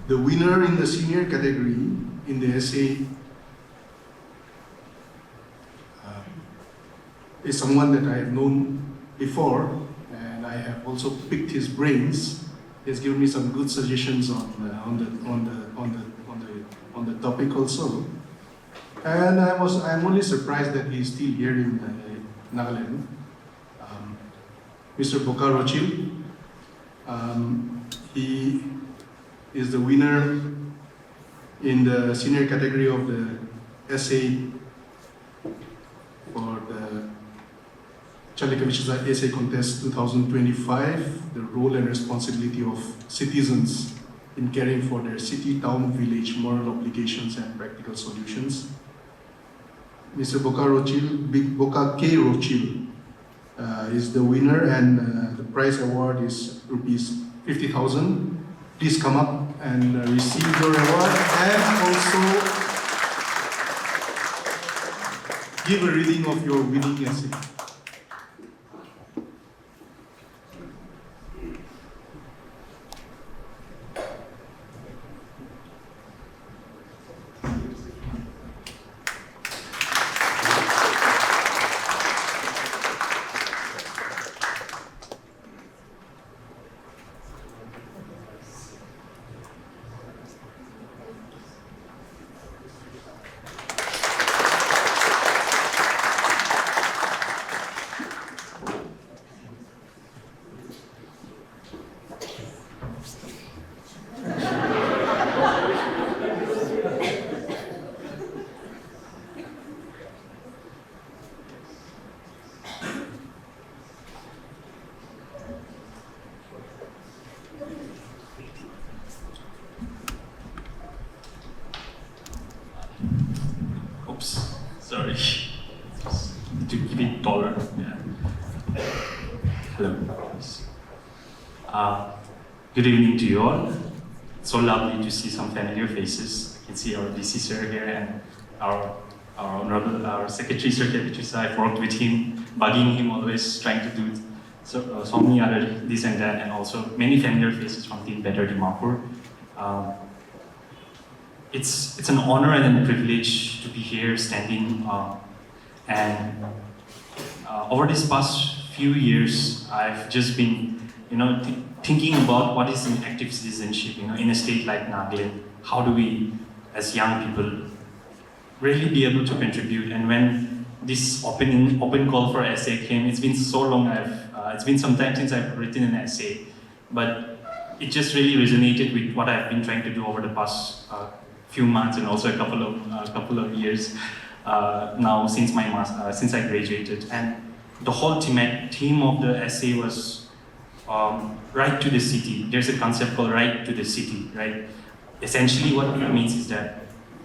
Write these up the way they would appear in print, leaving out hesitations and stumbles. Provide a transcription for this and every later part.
The winner in the senior category in the essay is someone that I have known before, and I have also picked his brains. He's given me some good suggestions on the topic also. And I'm only surprised that he's still here in Nagaland. Mr. Boka Rochil. He is the winner in the senior category of the essay for the Chalie Kevichusa Essay Contest 2025, the role and responsibility of citizens in caring for their city, town, village, moral obligations and practical solutions. Mr. Boka Rochil, Big Boka K. Rochil, is the winner, and the prize award is rupees 50,000. Please come up and receive your award, and also give a reading of your winning essay. Oops, sorry. To keep it taller. Yeah. Hello. Good evening to you all. It's so lovely to see some familiar faces. I can see our DC sir here and our honorable, our secretary, Sir Kevichusa. I've worked with him, bugging him always, trying to do so many other this and that, and also many familiar faces from Team Better Dimapur. It's an honor and a privilege to be here standing and over this past few years I've just been thinking about what is an active citizenship in a state like Nagaland. How do we as young people really be able to contribute? And when this open call for essay came, it's been so long, it's been some time since I've written an essay, but it just really resonated with what I've been trying to do over the past few months and also a couple of years now since I graduated. And the whole theme of the essay was right to the city. There's a concept called right to the city, right? Essentially what it means is that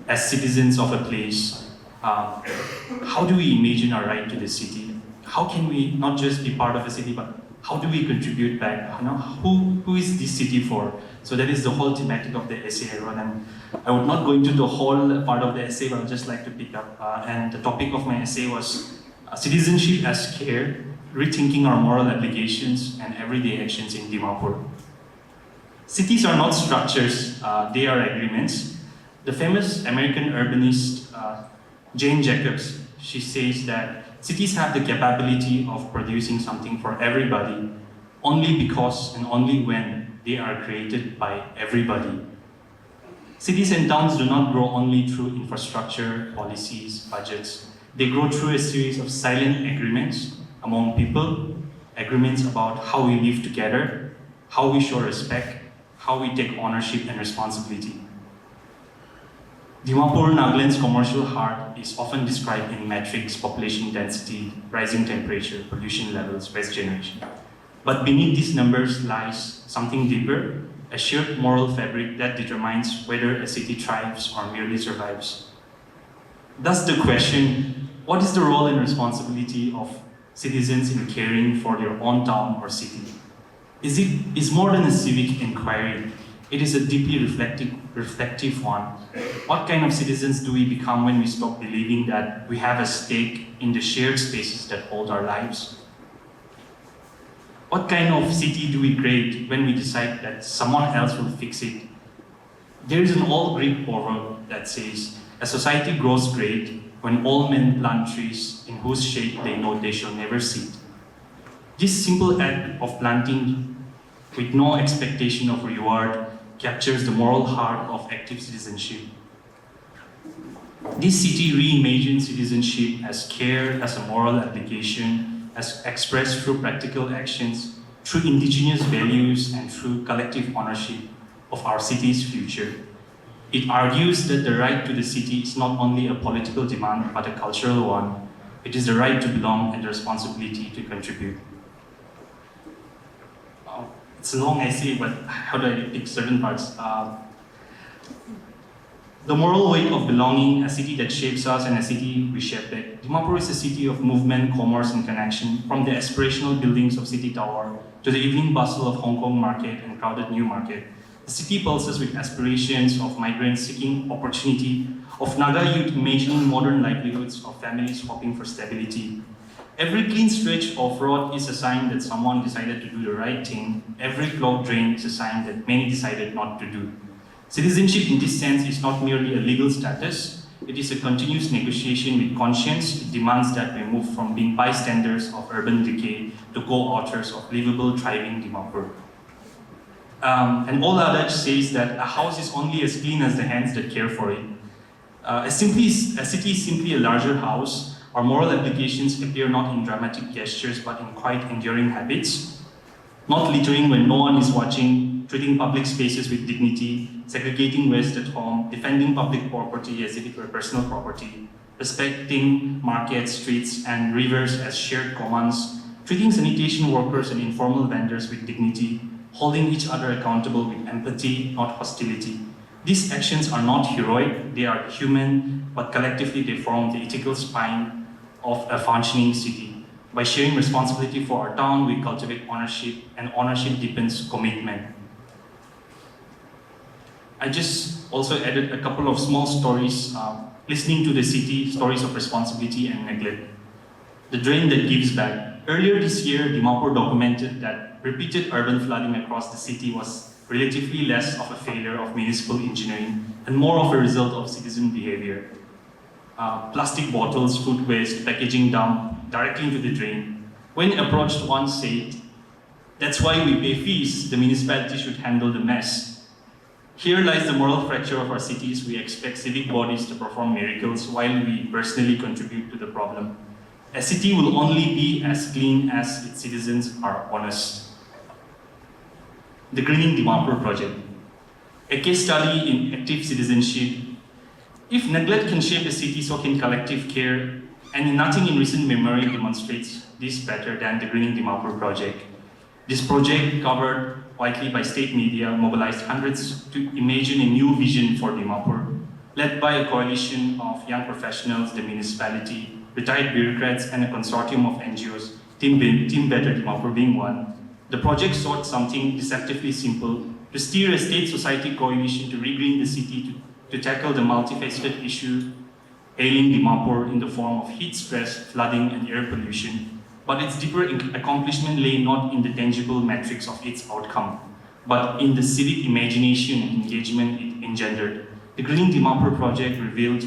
as citizens of a place, how do we imagine our right to the city? How can we not just be part of a city, but how do we contribute back? Who is this city for? So that is the whole thematic of the essay I wrote, and I would not go into the whole part of the essay, but I would just like to pick up. And the topic of my essay was citizenship as care, rethinking our moral obligations and everyday actions in Dimapur. Cities are not structures, they are agreements. The famous American urbanist Jane Jacobs, she says that cities have the capability of producing something for everybody only because and only when they are created by everybody. Cities and towns do not grow only through infrastructure, policies, budgets. They grow through a series of silent agreements among people, agreements about how we live together, how we show respect, how we take ownership and responsibility. Dimapur, Nagaland's commercial heart, is often described in metrics: population density, rising temperature, pollution levels, waste generation. But beneath these numbers lies something deeper, a shared moral fabric that determines whether a city thrives or merely survives. Thus the question, what is the role and responsibility of citizens in caring for their own town or city? Is more than a civic inquiry. It is a deeply reflective one. What kind of citizens do we become when we stop believing that we have a stake in the shared spaces that hold our lives? What kind of city do we create when we decide that someone else will fix it? There is an old Greek proverb that says, "A society grows great when all men plant trees in whose shade they know they shall never sit." This simple act of planting with no expectation of reward captures the moral heart of active citizenship. This city reimagines citizenship as care, as a moral application, as expressed through practical actions, through indigenous values, and through collective ownership of our city's future. It argues that the right to the city is not only a political demand, but a cultural one. It is the right to belong and the responsibility to contribute. It's a long essay, but how do I pick certain parts? The moral weight of belonging, a city that shapes us and a city we shape it. Dimapur is a city of movement, commerce, and connection, from the aspirational buildings of City Tower to the evening bustle of Hong Kong Market and crowded New Market. The city pulses with aspirations of migrants seeking opportunity, of Naga youth imagining modern livelihoods, of families hoping for stability. Every clean stretch of road is a sign that someone decided to do the right thing. Every clogged drain is a sign that many decided not to do. Citizenship in this sense is not merely a legal status, it is a continuous negotiation with conscience. It demands that we move from being bystanders of urban decay to co-authors of livable, thriving Dimapur. And old adage says that a house is only as clean as the hands that care for it. A city is simply a larger house. Our moral applications appear not in dramatic gestures, but in quite enduring habits. Not littering when no one is watching, treating public spaces with dignity, segregating waste at home, defending public property as if it were personal property, respecting markets, streets, and rivers as shared commons, treating sanitation workers and informal vendors with dignity, holding each other accountable with empathy, not hostility. These actions are not heroic, they are human, but collectively they form the ethical spine of a functioning city. By sharing responsibility for our town, we cultivate ownership, and ownership deepens commitment. I just also added a couple of small stories, listening to the city, stories of responsibility and neglect. The drain that gives back. Earlier this year, Dimapur documented that repeated urban flooding across the city was relatively less of a failure of municipal engineering and more of a result of citizen behavior. Plastic bottles, food waste, packaging dumped directly into the drain. When approached, one said, "That's why we pay fees, the municipality should handle the mess." Here lies the moral fracture of our cities. We expect civic bodies to perform miracles while we personally contribute to the problem. A city will only be as clean as its citizens are honest. The Greening Dimapur project, a case study in active citizenship. If neglect can shape a city, so can collective care, and nothing in recent memory demonstrates this better than the Greening Dimapur project. This project, covered widely by state media, mobilized hundreds to imagine a new vision for Dimapur, led by a coalition of young professionals, the municipality, retired bureaucrats, and a consortium of NGOs, Team Better Dimapur being one. The project sought something deceptively simple: to steer a state-society coalition to regreen the city, to tackle the multifaceted issue ailing Dimapur in the form of heat stress, flooding, and air pollution. But its deeper accomplishment lay not in the tangible metrics of its outcome, but in the civic imagination and engagement it engendered. The Greening Dimapur project revealed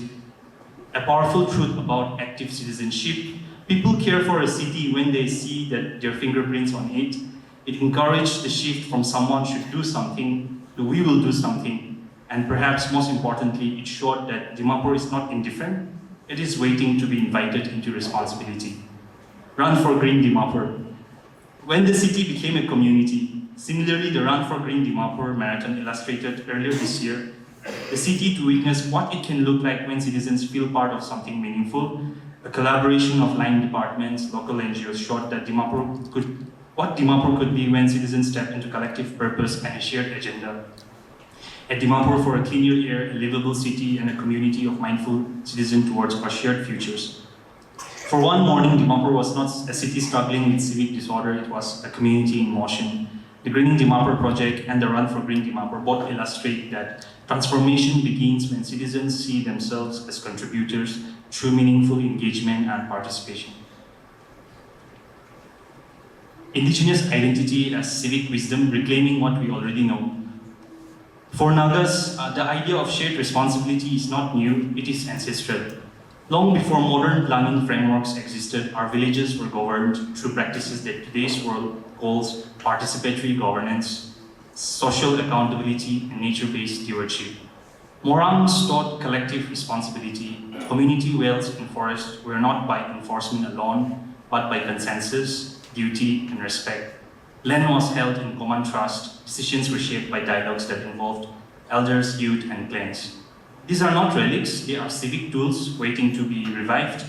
a powerful truth about active citizenship. People care for a city when they see that their fingerprints on it. It encouraged the shift from someone should do something to we will do something. And perhaps most importantly, it showed that Dimapur is not indifferent, it is waiting to be invited into responsibility. Run for Green Dimapur. When the city became a community, similarly the Run for Green Dimapur marathon illustrated earlier this year, the city to witness what it can look like when citizens feel part of something meaningful. A collaboration of line departments, local NGOs showed that what Dimapur could be when citizens step into collective purpose and a shared agenda. At Dimapur for a cleaner air, a livable city, and a community of mindful citizens towards our shared futures. For one morning, Dimapur was not a city struggling with civic disorder, it was a community in motion. The Greening Dimapur project and the Run for Green Dimapur both illustrate that transformation begins when citizens see themselves as contributors through meaningful engagement and participation. Indigenous identity as civic wisdom, reclaiming what we already know. For Nagas, the idea of shared responsibility is not new, it is ancestral. Long before modern planning frameworks existed, our villages were governed through practices that today's world calls participatory governance, social accountability, and nature-based stewardship. Morans taught collective responsibility. Community wealth in forests were not by enforcement alone, but by consensus, duty, and respect. Land was held in common trust. Decisions were shaped by dialogues that involved elders, youth, and clans. These are not relics, they are civic tools waiting to be revived.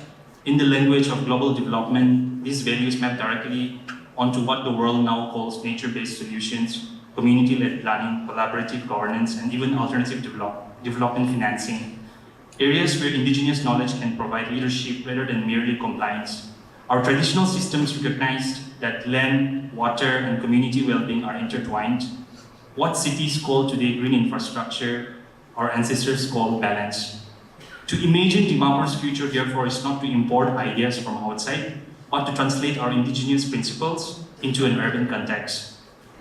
In the language of global development, these values map directly onto what the world now calls nature-based solutions, community-led planning, collaborative governance, and even alternative development financing. Areas where indigenous knowledge can provide leadership rather than merely compliance. Our traditional systems recognized that land, water, and community well-being are intertwined. What cities call today green infrastructure, our ancestors call balance. To imagine Dimapur's future, therefore, is not to import ideas from outside, but to translate our indigenous principles into an urban context.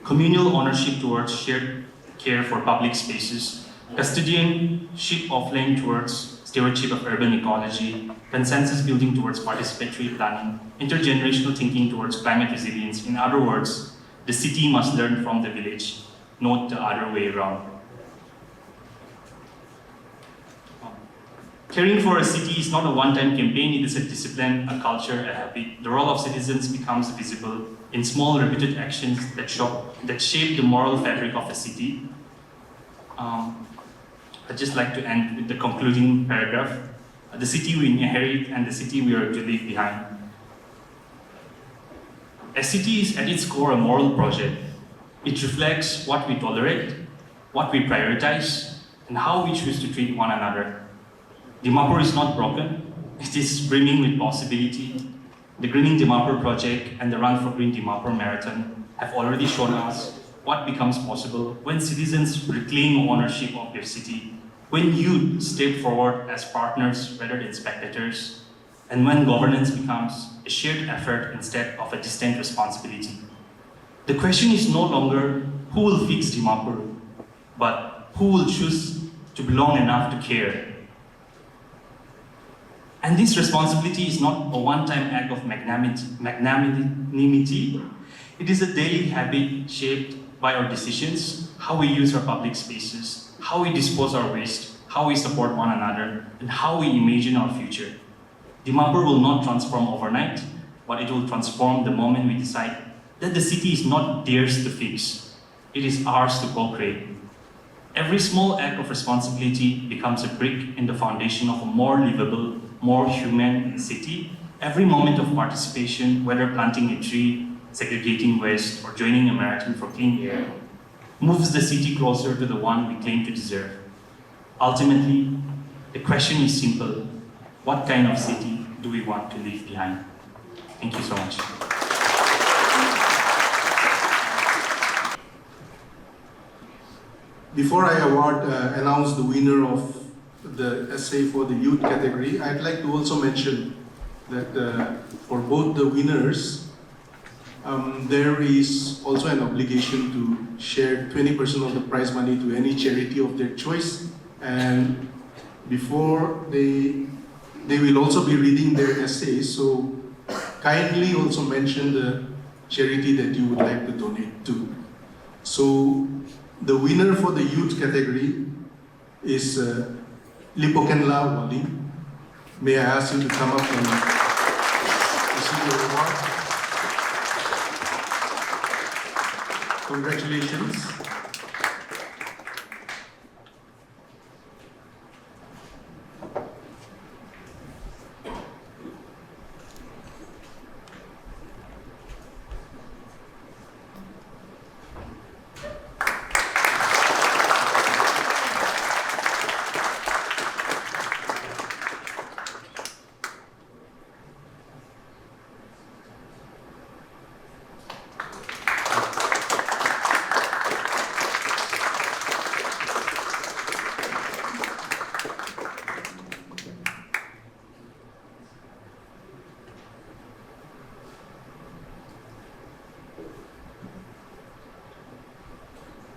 Communal ownership towards shared care for public spaces, custodianship of land towards stewardship of urban ecology, consensus building towards participatory planning, intergenerational thinking towards climate resilience. In other words, the city must learn from the village, not the other way around. Caring for a city is not a one-time campaign, it is a discipline, a culture, a habit. The role of citizens becomes visible in small repeated actions that shape the moral fabric of a city. I'd just like to end with the concluding paragraph. The city we inherit and the city we are to leave behind. A city is at its core a moral project. It reflects what we tolerate, what we prioritize, and how we choose to treat one another. Dimapur is not broken, it is brimming with possibility. The Greening Dimapur project and the Run for Green Dimapur Marathon have already shown us what becomes possible when citizens reclaim ownership of their city, when youth step forward as partners rather than spectators, and when governance becomes a shared effort instead of a distant responsibility. The question is no longer who will fix Dimapur, but who will choose to belong enough to care. And this responsibility is not a one-time act of magnanimity. It is a daily habit shaped by our decisions, how we use our public spaces, how we dispose our waste, how we support one another, and how we imagine our future. Dimapur will not transform overnight, but it will transform the moment we decide that the city is not theirs to fix, it is ours to co-create. Every small act of responsibility becomes a brick in the foundation of a more livable, more human city. Every moment of participation, whether planting a tree, segregating waste, or joining a marathon for clean air, moves the city closer to the one we claim to deserve. Ultimately, the question is simple: what kind of city do we want to leave behind? Thank you so much. Before I announce the winner of the essay for the youth category, I'd like to also mention that for both the winners, there is also an obligation to share 20% of the prize money to any charity of their choice. And before they will also be reading their essays, so kindly also mention the charity that you would like to donate to. So the winner for the youth category is Lipokenla Wali. May I ask you to come up and receive your award? Congratulations.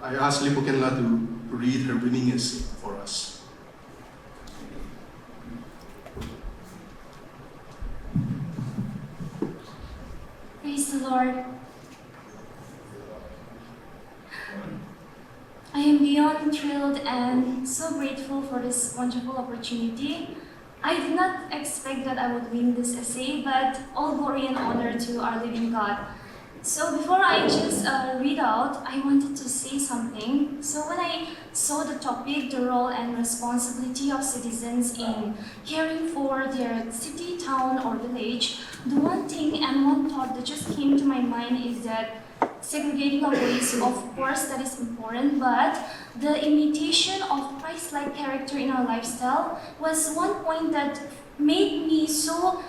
I asked Lipokenla to read her winning essay for us. Praise the Lord. I am beyond thrilled and so grateful for this wonderful opportunity. I did not expect that I would win this essay, but all glory and honor to our living God. So before I just read out, I wanted to say something. So when I saw the topic, the role and responsibility of citizens in caring for their city, town, or village, the one thing and one thought that just came to my mind is that segregating of waste, of course, that is important, but the imitation of Christ-like character in our lifestyle was one point that made me so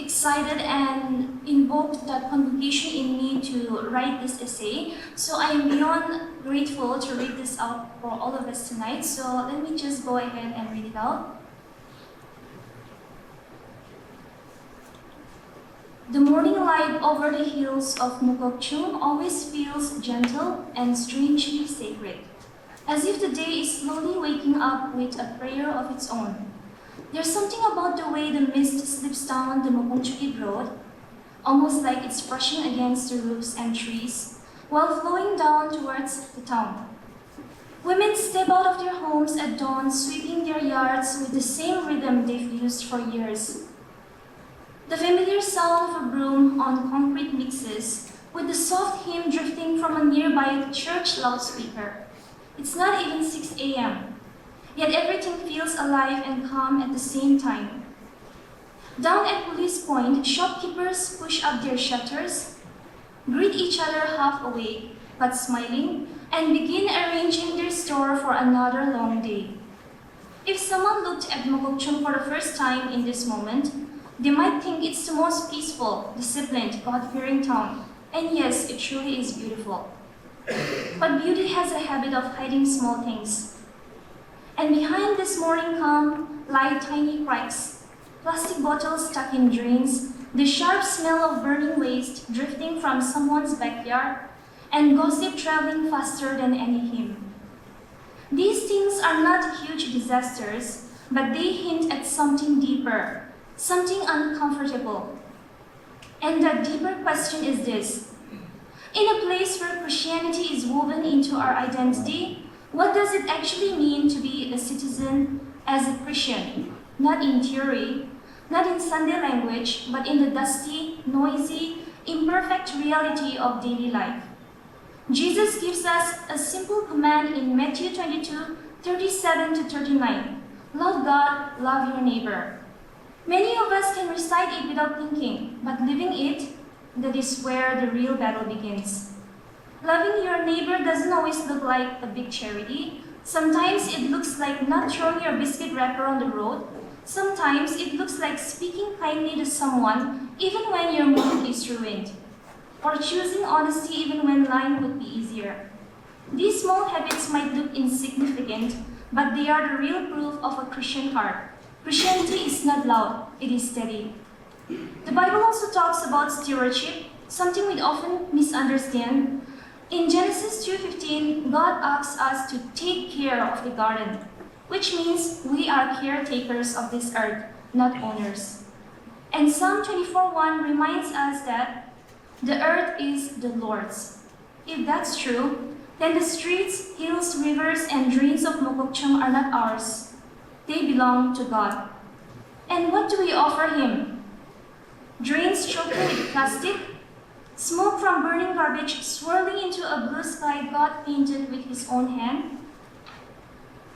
excited and invoked that convocation in me to write this essay. So I am beyond grateful to read this out for all of us tonight. So let me just go ahead and read it out. The morning light over the hills of Mukokchung always feels gentle and strangely sacred, as if the day is slowly waking up with a prayer of its own. There's something about the way the mist slips down the Mukongchukit road, almost like it's brushing against the roofs and trees, while flowing down towards the town. Women step out of their homes at dawn, sweeping their yards with the same rhythm they've used for years. The familiar sound of a broom on concrete mixes with the soft hymn drifting from a nearby church loudspeaker. It's not even 6 a.m., yet everything feels alive and calm at the same time. Down at Police Point, shopkeepers push up their shutters, greet each other half awake but smiling, and begin arranging their store for another long day. If someone looked at Mokokchung for the first time in this moment, they might think it's the most peaceful, disciplined, God-fearing town. And yes, it truly is beautiful. But beauty has a habit of hiding small things. And behind this morning calm lie tiny cracks, plastic bottles stuck in drains, the sharp smell of burning waste drifting from someone's backyard, and gossip traveling faster than any hymn. These things are not huge disasters, but they hint at something deeper, something uncomfortable. And that deeper question is this: in a place where Christianity is woven into our identity, what does it actually mean to be a citizen as a Christian? Not in theory, not in Sunday language, but in the dusty, noisy, imperfect reality of daily life. Jesus gives us a simple command in Matthew 22:37-39. Love God, love your neighbor. Many of us can recite it without thinking, but living it, that is where the real battle begins. Loving your neighbor doesn't always look like a big charity. Sometimes it looks like not throwing your biscuit wrapper on the road. Sometimes it looks like speaking kindly to someone even when your mood is ruined, or choosing honesty even when lying would be easier. These small habits might look insignificant, but they are the real proof of a Christian heart. Christianity is not loud, it is steady. The Bible also talks about stewardship, something we often misunderstand. In Genesis 2:15, God asks us to take care of the garden, which means we are caretakers of this earth, not owners. And Psalm 24:1 reminds us that the earth is the Lord's. If that's true, then the streets, hills, rivers, and drains of Mokokchung are not ours. They belong to God. And what do we offer Him? Drains choking with plastic? Smoke from burning garbage swirling into a blue sky God painted with His own hand?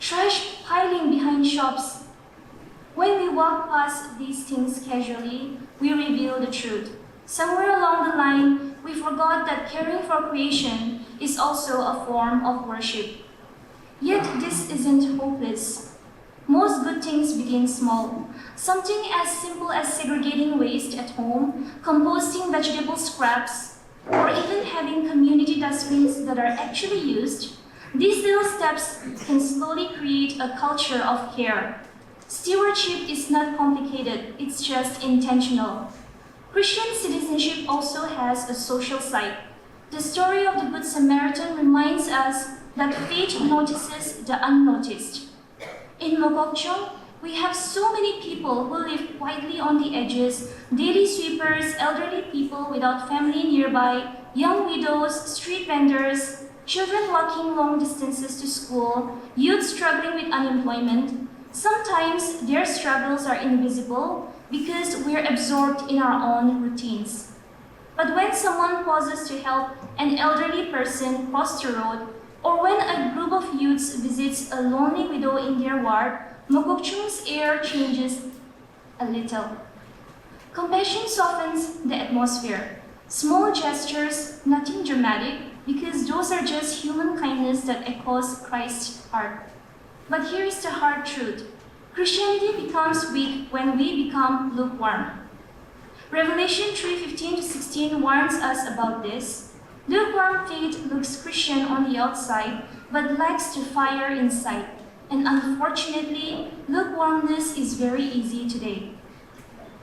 Trash piling behind shops? When we walk past these things casually, we reveal the truth. Somewhere along the line, we forgot that caring for creation is also a form of worship. Yet this isn't hopeless. Most good things begin small. Something as simple as segregating waste at home, composting vegetable scraps, or even having community dustbins that are actually used. These little steps can slowly create a culture of care. Stewardship is not complicated, it's just intentional. Christian citizenship also has a social side. The story of the Good Samaritan reminds us that fate notices the unnoticed. In Mokokchung, we have so many people who live quietly on the edges, daily sweepers, elderly people without family nearby, young widows, street vendors, children walking long distances to school, youth struggling with unemployment. Sometimes their struggles are invisible because we're absorbed in our own routines. But when someone pauses to help an elderly person cross the road, or when a group of youths visits a lonely widow in their ward, Mokokchung's air changes a little. Compassion softens the atmosphere. Small gestures, nothing dramatic, because those are just human kindness that echoes Christ's heart. But here is the hard truth. Christianity becomes weak when we become lukewarm. Revelation 3:15-16 warns us about this. Lukewarm faith looks Christian on the outside, but lacks the fire inside. And unfortunately, lukewarmness is very easy today.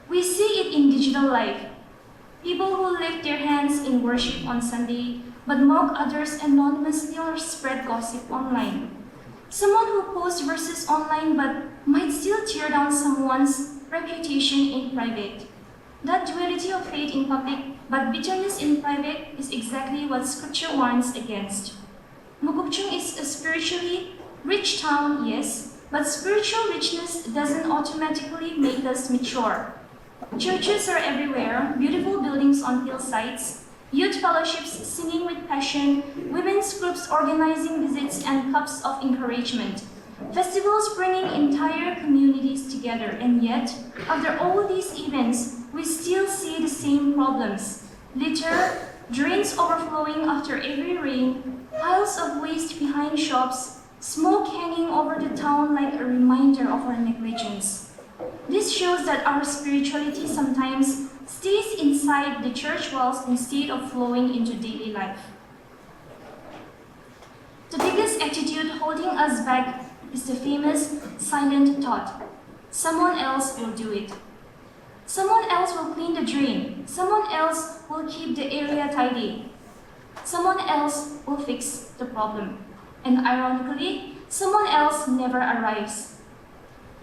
We see it in digital life. People who lift their hands in worship on Sunday, but mock others anonymously or spread gossip online. Someone who posts verses online but might still tear down someone's reputation in private. That duality of faith in public but bitterness in private is exactly what Scripture warns against. Mokokchung is a spiritually rich town, yes, but spiritual richness doesn't automatically make us mature. Churches are everywhere, beautiful buildings on hillsides, youth fellowships singing with passion, women's groups organizing visits and cups of encouragement, festivals bringing entire communities together, and yet, after all these events, we still see the same problems. Litter, drains overflowing after every rain, piles of waste behind shops, smoke hanging over the town like a reminder of our negligence. This shows that our spirituality sometimes stays inside the church walls instead of flowing into daily life. The biggest attitude holding us back is the famous silent thought. Someone else will do it. Someone else will clean the drain. Someone else will keep the area tidy. Someone else will fix the problem. And ironically, someone else never arrives.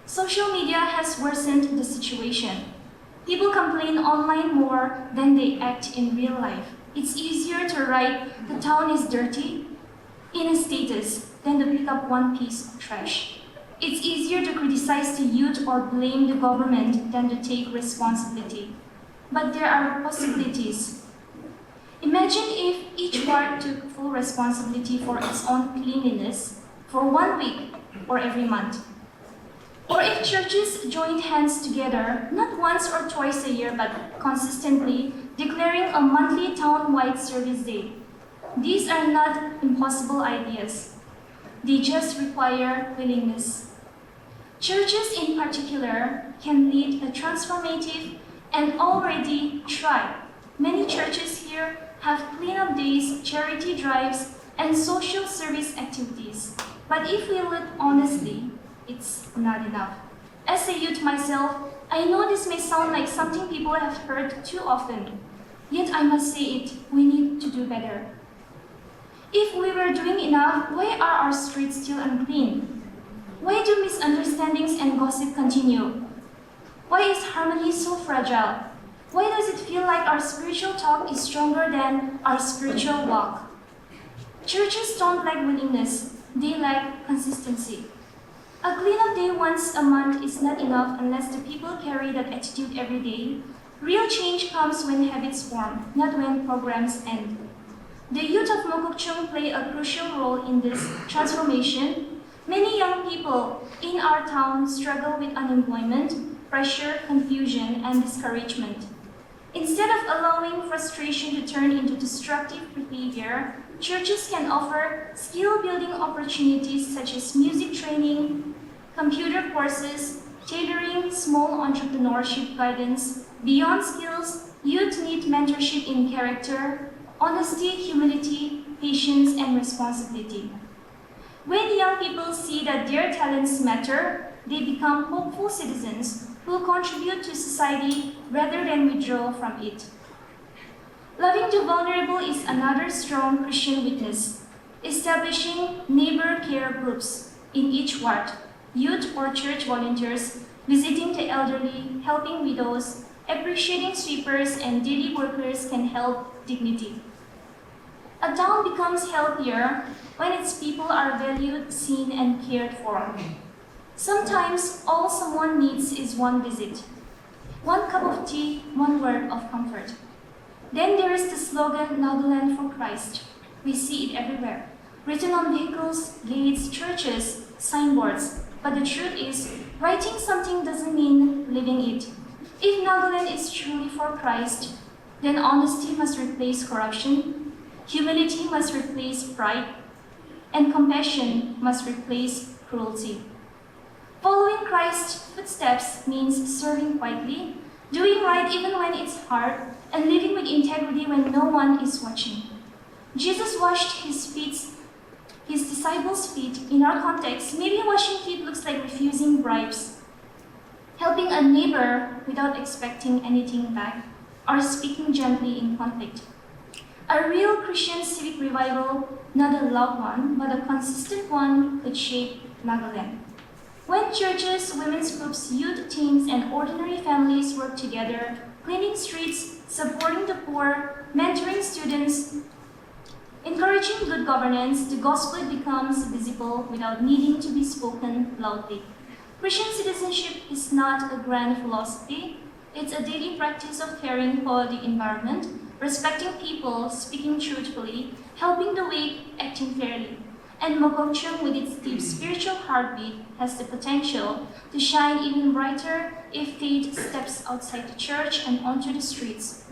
Social media has worsened the situation. People complain online more than they act in real life. It's easier to write, "The town is dirty," in a status than to pick up one piece of trash. It's easier to criticize the youth or blame the government than to take responsibility. But there are possibilities. Imagine if each ward took full responsibility for its own cleanliness for 1 week or every month. Or if churches joined hands together, not once or twice a year, but consistently, declaring a monthly town-wide service day. These are not impossible ideas. They just require willingness. Churches in particular can lead a transformative and already try. Many churches here have cleanup days, charity drives, and social service activities. But if we look honestly, it's not enough. As a youth myself, I know this may sound like something people have heard too often. Yet I must say it, we need to do better. If we were doing enough, why are our streets still unclean? Why do misunderstandings and gossip continue? Why is harmony so fragile? Why does it feel like our spiritual talk is stronger than our spiritual walk? Churches don't lack willingness, they lack consistency. A cleanup day once a month is not enough unless the people carry that attitude every day. Real change comes when habits form, not when programs end. The youth of Mokokchung play a crucial role in this transformation. Many young people in our town struggle with unemployment, pressure, confusion, and discouragement. Instead of allowing frustration to turn into destructive behavior, churches can offer skill-building opportunities such as music training, computer courses, tailoring, small entrepreneurship guidance. Beyond skills, youth need mentorship in character, honesty, humility, patience, and responsibility. When young people see that their talents matter, they become hopeful citizens who contribute to society rather than withdraw from it. Loving the vulnerable is another strong Christian witness. establishing neighbor care groups in each ward, youth or church volunteers visiting the elderly, helping widows, appreciating sweepers and daily workers can help dignity. A town becomes healthier when its people are valued, seen, and cared for. Sometimes all someone needs is one visit, one cup of tea, one word of comfort. Then there is the slogan, Nagaland for Christ. We see it everywhere, written on vehicles, gates, churches, signboards. But the truth is, writing something doesn't mean living it. If Nagaland is truly for Christ, then honesty must replace corruption, humility must replace pride, and compassion must replace cruelty. Following Christ's footsteps means serving quietly, doing right even when it's hard, and living with integrity when no one is watching. Jesus washed his disciples' feet. In our context, maybe washing feet looks like refusing bribes, helping a neighbor without expecting anything back, or speaking gently in conflict. A real Christian civic revival, not a loud one, but a consistent one, could shape Nagaland. When churches, women's groups, youth teams, and ordinary families work together, cleaning streets, supporting the poor, mentoring students, encouraging good governance, the gospel becomes visible without needing to be spoken loudly. Christian citizenship is not a grand philosophy. It's a daily practice of caring for the environment, respecting people, speaking truthfully, helping the weak, acting fairly. And Mokokchung, with its deep spiritual heartbeat, has the potential to shine even brighter if faith steps outside the church and onto the streets.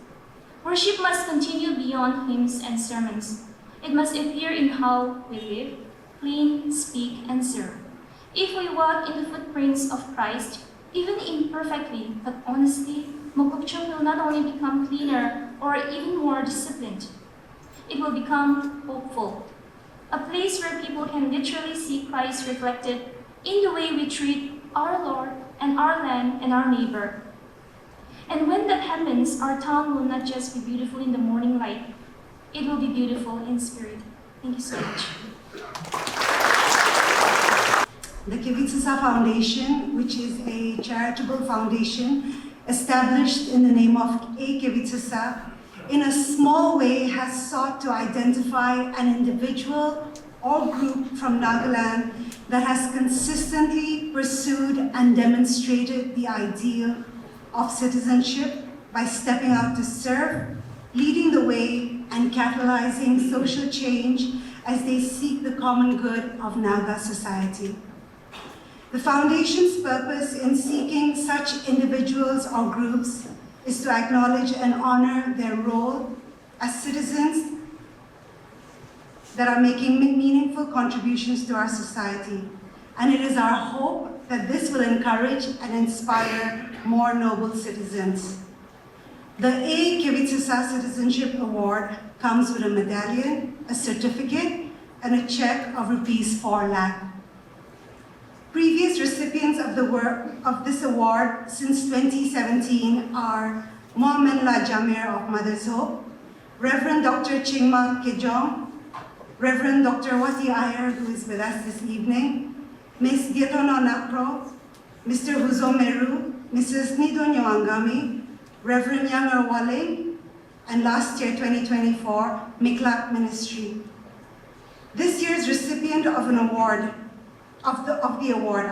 Worship must continue beyond hymns and sermons. It must appear in how we live, clean, speak, and serve. If we walk in the footprints of Christ, even imperfectly but honestly, Mokokchung will not only become cleaner or even more disciplined, it will become hopeful. A place where people can literally see Christ reflected in the way we treat our Lord and our land and our neighbor. And when that happens, our town will not just be beautiful in the morning light, it will be beautiful in spirit. Thank you so much. The Kevichusa Foundation, which is a charitable foundation established in the name of A Kevichusa, in a small way has sought to identify an individual or group from Nagaland that has consistently pursued and demonstrated the ideal of citizenship by stepping out to serve, leading the way, and catalyzing social change as they seek the common good of Naga society. The Foundation's purpose in seeking such individuals or groups is to acknowledge and honor their role as citizens that are making meaningful contributions to our society. And it is our hope that this will encourage and inspire more noble citizens. The A Kevichusa Citizenship Award comes with a medallion, a certificate, and a check of Rs 4 lakh. Previous recipients of this award since 2017 are Mohamed La Jamer of Mother's Hope, Reverend Dr. Chingma Kejong, Reverend Dr. Wati Iyer, who is with us this evening, Ms. Dietono Nakro, Mr. Huzo Meru, Mrs. Nido Nyoangami, Reverend Yangar Wale, and last year, 2024, Miklak Ministry. This year's recipient of an award, of the award,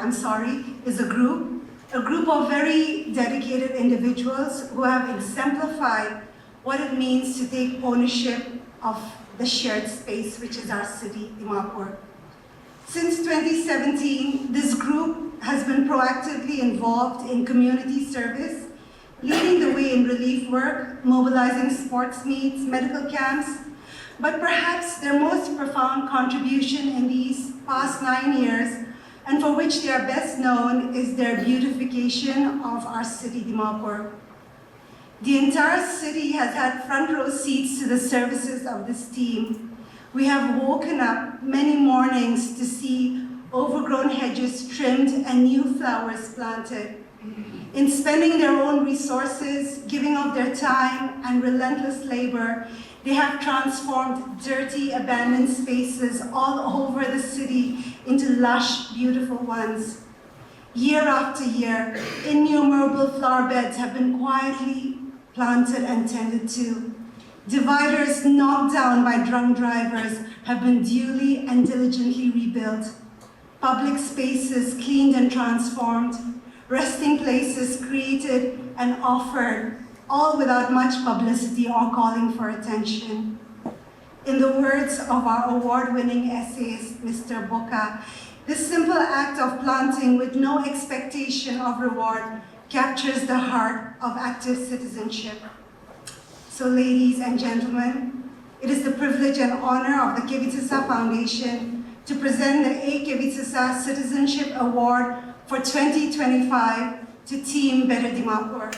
is a group of very dedicated individuals who have exemplified what it means to take ownership of the shared space, which is our city, Dimapur. Since 2017, this group has been proactively involved in community service, leading the way in relief work, mobilizing sports meets, medical camps, but perhaps their most profound contribution in these past 9 years, and for which they are best known, is their beautification of our city, Dimapur. The entire city has had front row seats to the services of this team. We have woken up many mornings to see overgrown hedges trimmed and new flowers planted. In spending their own resources, giving of their time and relentless labor, They have transformed dirty, abandoned spaces all over the city into lush, beautiful ones. Year after year, innumerable flower beds have been quietly planted and tended to. Dividers knocked down by drunk drivers have been duly and diligently rebuilt. Public spaces cleaned and transformed. Resting places created and offered, all without much publicity or calling for attention. In the words of our award-winning essayist, Mr. Boca, this simple act of planting with no expectation of reward captures the heart of active citizenship. So ladies and gentlemen, it is the privilege and honor of the Kevichusa Foundation to present the A Kevichusa Citizenship Award for 2025 to Team Better Dimapur.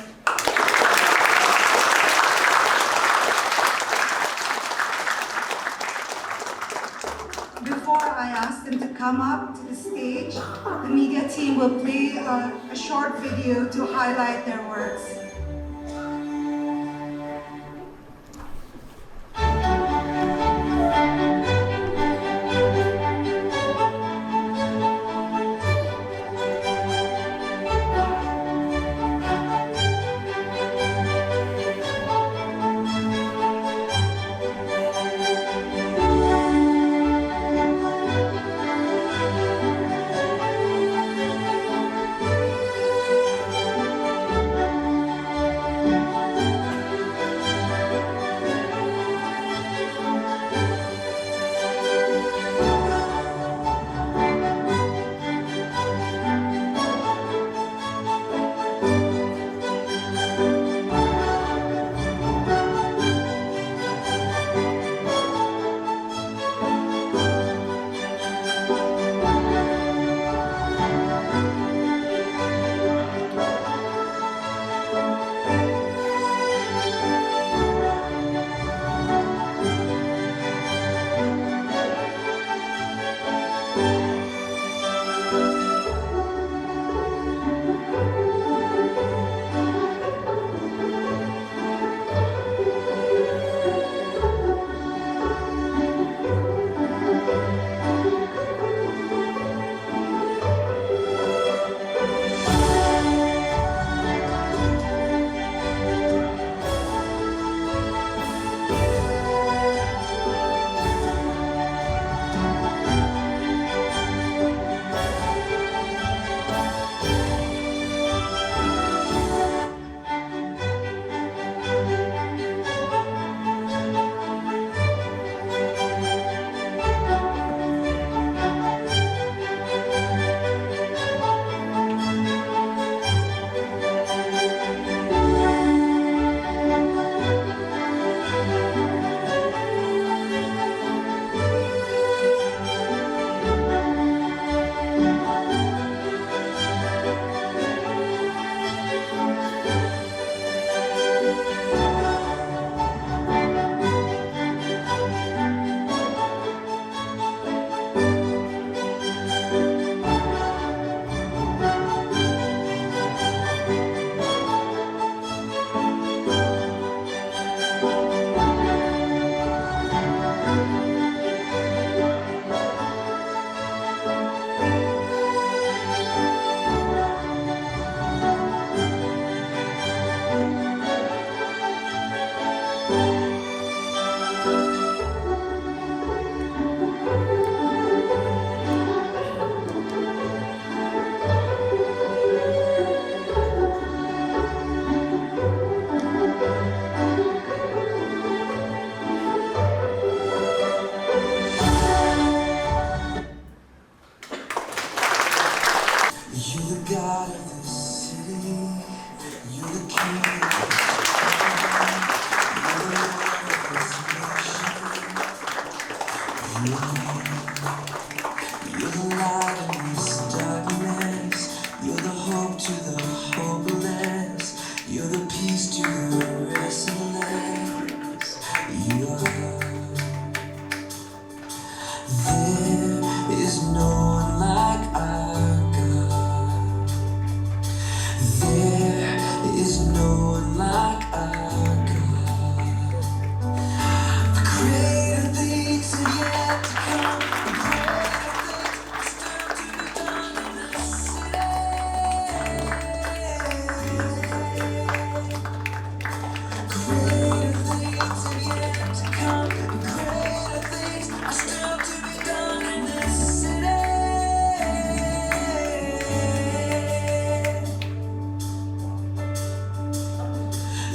Before I ask them to come up to the stage, the media team will play a short video to highlight their works.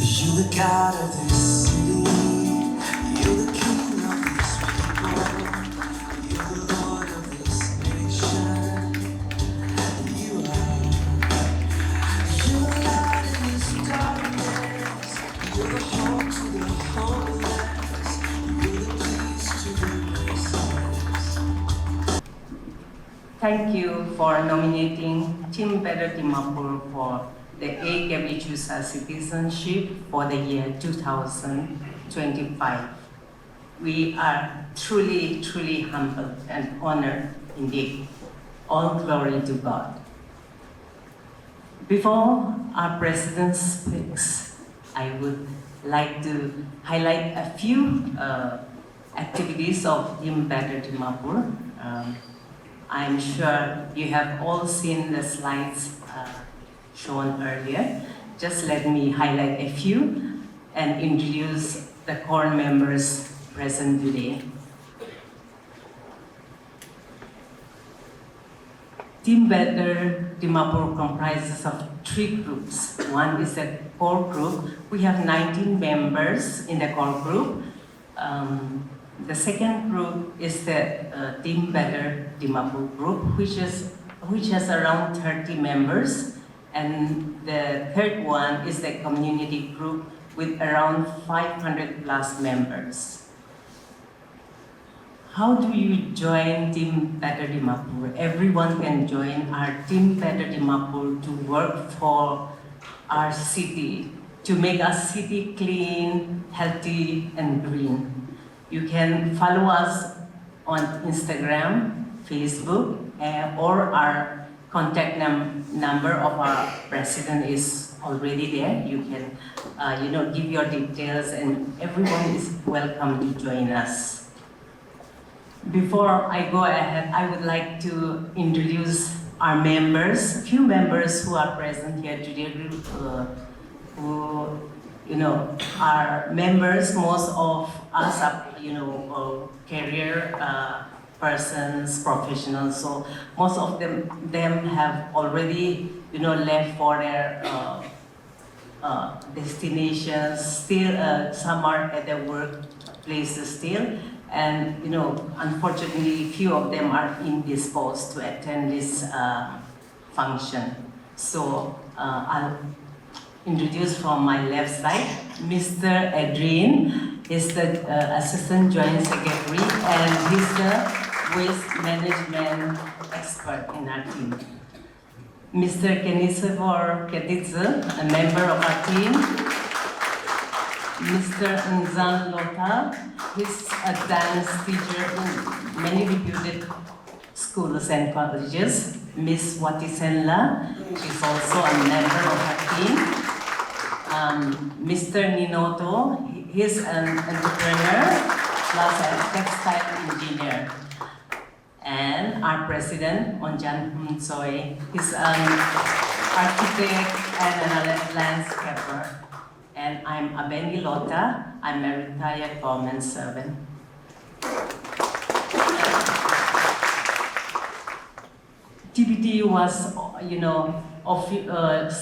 You're the God of this city. You're the King of this people. You're the Lord of this nation. You are. You're the light in this darkness. You're the hope to the homeless. You're the peace to the restless. Thank you for nominating Team Better Dimapur for the A Kevichusa Citizenship for the year 2025. We are truly, truly humbled and honored indeed. All glory to God. Before our President speaks, I would like to highlight a few activities of Team Better Dimapur. I'm sure you have all seen the slides shown earlier. Just let me highlight a few and introduce the core members present today. Team Better Dimapur comprises of 3 groups. One is a core group. We have 19 members in the core group. The second group is the Team Better Dimapur group, which has around 30 members. And the third one is the community group with around 500 plus members. How do you join Team Better Dimapur? Everyone can join our Team Better Dimapur to work for our city, to make our city clean, healthy, and green. You can follow us on Instagram, Facebook, or our contact number of our president is already there. You can, give your details, and everyone is welcome to join us. Before I go ahead, I would like to introduce our members, a few members who are present here today, who are members. Most of us are, career persons, professionals. So most of them have already, left for their destinations. Still, some are at their workplaces still. And, unfortunately, few of them are indisposed to attend this function. So I'll introduce from my left side, Mr. Adrian is the Assistant Joint Secretary, and he's the waste management expert in our team. Mr. Kevichusa Essay, a member of our team. Mr. Nzan Lota, he's a dance teacher in many reputed schools and colleges. Miss Wati Senla, she's also a member of our team. Mr. Ninoto, he's an entrepreneur plus a textile engineer. And our president, Onjan Humsoy, he's an architect and a landscaper. And I'm Abeni Lota, I'm a retired government servant. TBT was,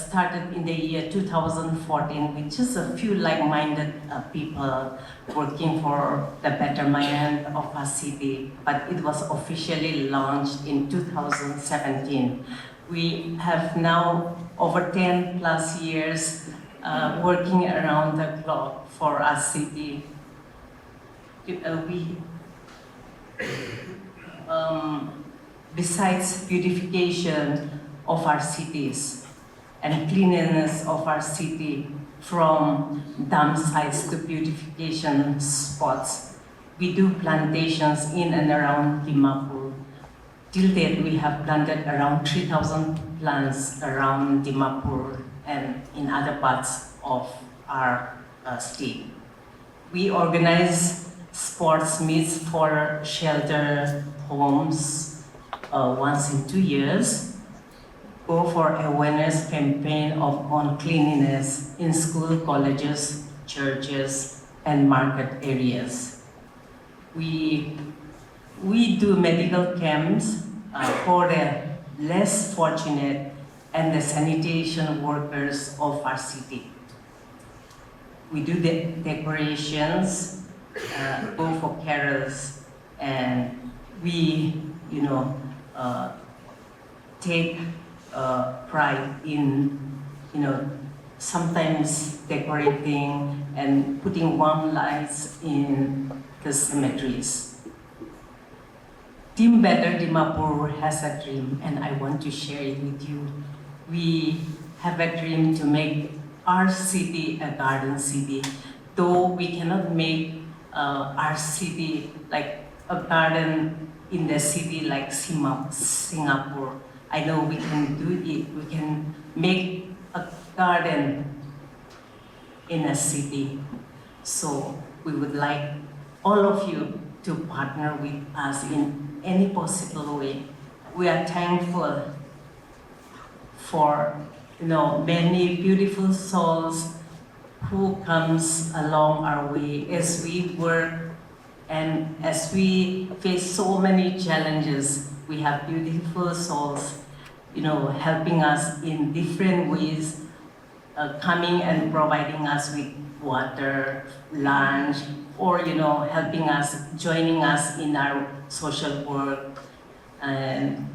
started in the year 2014 with just a few like-minded people working for the betterment of our city, but it was officially launched in 2017. We have now over 10 plus years working around the clock for our city. Besides beautification of our cities and cleanliness of our city, from dump sites to beautification spots, we do plantations in and around Dimapur. Till date, we have planted around 3,000 plants around Dimapur and in other parts of our state. We organize sports meets for shelter homes once in 2 years, go for awareness campaign on cleanliness in school, colleges, churches, and market areas. We do medical camps for the less fortunate and the sanitation workers of our city. we do the decorations, go for carols, and we, take pride in, sometimes decorating and putting warm lights in the cemeteries. Team Better Dimapur has a dream, and I want to share it with you. We have a dream to make our city a garden city. Though we cannot make our city like a garden in the city like Singapore, I know we can do it. We can make a garden in a city. So we would like all of you to partner with us in any possible way. We are thankful for many beautiful souls who comes along our way as we work and as we face so many challenges. We have beautiful souls, helping us in different ways, coming and providing us with water, lunch, or helping us, joining us in our social work. And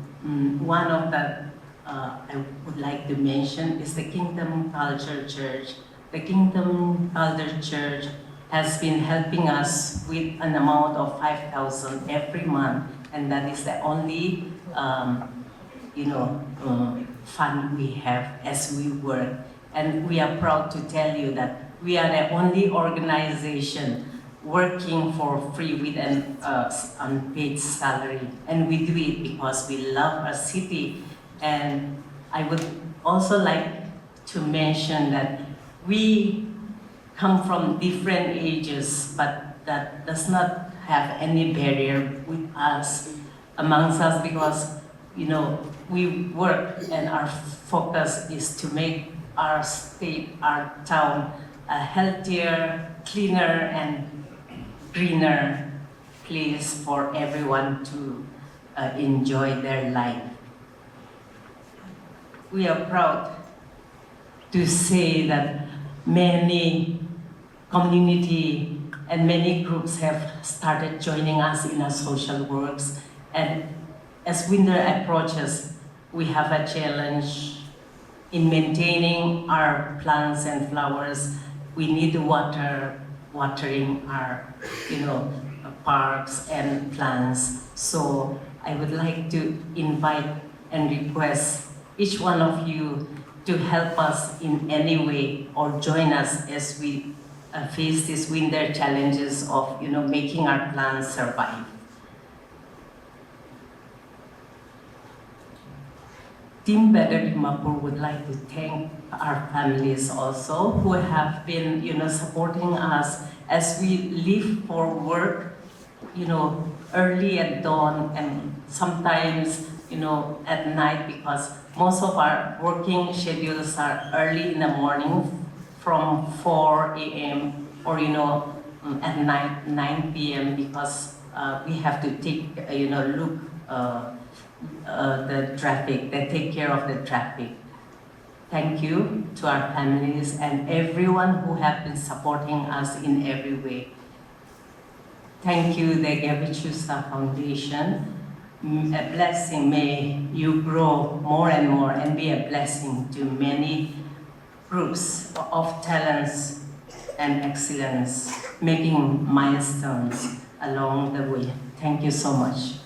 one of the I would like to mention is the Kingdom Culture Church. The Kingdom Culture Church has been helping us with an amount of 5,000 every month, and that is the only fund we have as we work. And we are proud to tell you that we are the only organization working for free with an unpaid salary. And we do it because we love our city. And I would also like to mention that we come from different ages, but that does not have any barrier with us, amongst us, because we work and our focus is to make our state, our town, a healthier, cleaner, and greener place for everyone to enjoy their life. We are proud to say that many community and many groups have started joining us in our social works. And as winter approaches, we have a challenge in maintaining our plants and flowers. We need watering our, parks and plants. So I would like to invite and request each one of you to help us in any way or join us as we face these winter challenges of making our plants survive. Team Better Dimapur would like to thank our families also who have been supporting us as we leave for work early at dawn and sometimes at night, because most of our working schedules are early in the morning from 4 a.m. or at night 9 p.m. because we have to take look the traffic. They take care of the traffic. Thank you to our families and everyone who have been supporting us in every way. Thank you, the Kevichusa Foundation. A blessing, may you grow more and more and be a blessing to many groups of talents and excellence, making milestones along the way. Thank you so much.